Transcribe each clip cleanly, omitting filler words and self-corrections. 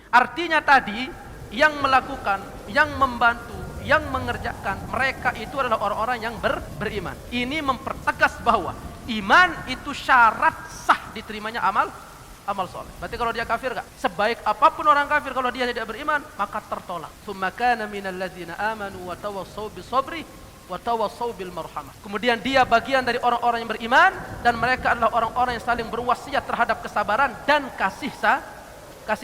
Artinya tadi yang melakukan, yang membantu, yang mengerjakan, mereka itu adalah orang-orang yang beriman. Ini mempertegas bahwa iman itu syarat sah diterimanya amal soleh. Berarti kalau dia kafir enggak? Sebaik apapun orang kafir, kalau dia tidak beriman, maka tertolak. Tsumma kana minal ladzina amanu wa tawassaw bis-sabri wa tawassaw bil marhamah. Kemudian dia bagian dari orang-orang yang beriman, dan mereka adalah orang-orang yang saling berwasiat terhadap kesabaran dan kasih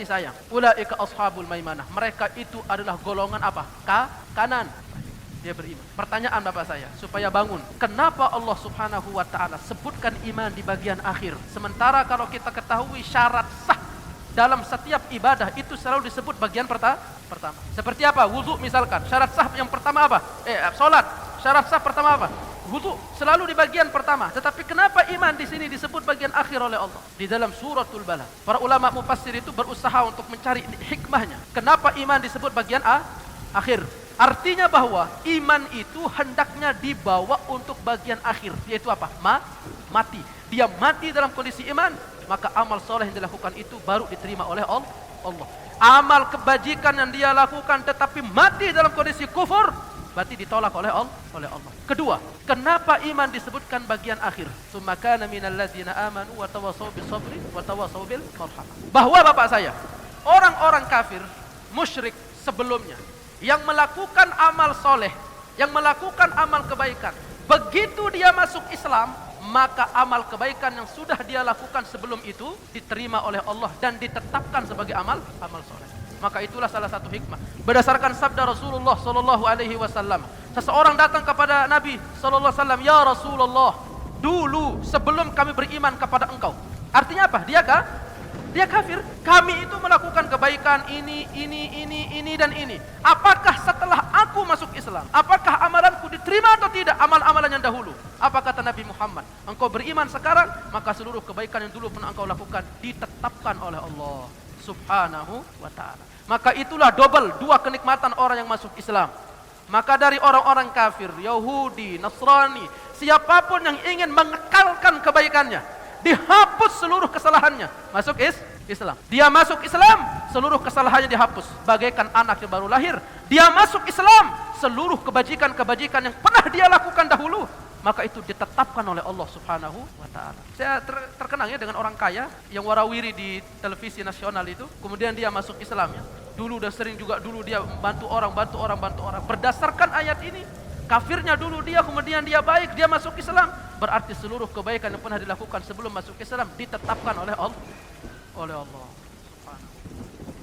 sayang. Ulaika ashabul maimanah. Mereka itu adalah golongan apa? Kanan. Dia beriman. Pertanyaan Bapak saya supaya bangun. Kenapa Allah Subhanahu wa taala sebutkan iman di bagian akhir? Sementara kalau kita ketahui syarat sah dalam setiap ibadah itu selalu disebut bagian pertama. Seperti apa? Wudu misalkan. Syarat sah yang pertama apa? Salat. Syarat sah pertama apa? Wudu. Selalu di bagian pertama. Tetapi kenapa iman di sini disebut bagian akhir oleh Allah? Di dalam suratul Balad, para ulama mufassir itu berusaha untuk mencari hikmahnya. Kenapa iman disebut bagian akhir? Artinya bahwa iman itu hendaknya dibawa untuk bagian akhir, yaitu apa? Mati. Dia mati dalam kondisi iman, maka amal soleh yang dilakukan itu baru diterima oleh Allah. Amal kebajikan yang dia lakukan tetapi mati dalam kondisi kufur, berarti ditolak oleh Allah. Kedua, kenapa iman disebutkan bagian akhir? Tsumma kana minal ladzina amanu wa tawassaw bis-sabri wa tawassaw bil marhamah. Bahwa Bapak saya, orang-orang kafir, musyrik sebelumnya yang melakukan amal soleh, yang melakukan amal kebaikan, begitu dia masuk Islam, maka amal kebaikan yang sudah dia lakukan sebelum itu diterima oleh Allah dan ditetapkan sebagai amal soleh. Maka itulah salah satu hikmah. Berdasarkan sabda Rasulullah sallallahu alaihi wasallam, seseorang datang kepada Nabi sallallahu alaihi wasallam, "Ya Rasulullah, dulu sebelum kami beriman kepada engkau." Artinya apa? Dia kafir. Kami itu melakukan kebaikan ini dan ini. Apakah setelah aku masuk Islam, apakah amalanku diterima atau tidak amal-amalan yang dahulu? Apa kata Nabi Muhammad? Engkau beriman sekarang, maka seluruh kebaikan yang dulu pernah engkau lakukan ditetapkan oleh Allah Subhanahu wa ta'ala. Maka itulah dua kenikmatan orang yang masuk Islam. Maka dari orang-orang kafir, Yahudi, Nasrani, siapapun yang ingin mengekalkan kebaikannya, dihapus seluruh kesalahannya, masuk Islam. Dia masuk Islam, seluruh kesalahannya dihapus, bagaikan anak yang baru lahir. Dia masuk Islam, seluruh kebajikan-kebajikan yang pernah dia lakukan dahulu, maka itu ditetapkan oleh Allah Subhanahu wa ta'ala. Saya terkenang ya dengan orang kaya yang warawiri di televisi nasional itu, kemudian dia masuk Islam ya. Dulu udah sering juga, dulu dia bantu orang. Berdasarkan ayat ini, kafirnya dulu dia, kemudian dia baik, dia masuk Islam, berarti seluruh kebaikan yang pernah dilakukan sebelum masuk Islam ditetapkan oleh Allah. Subhanahu.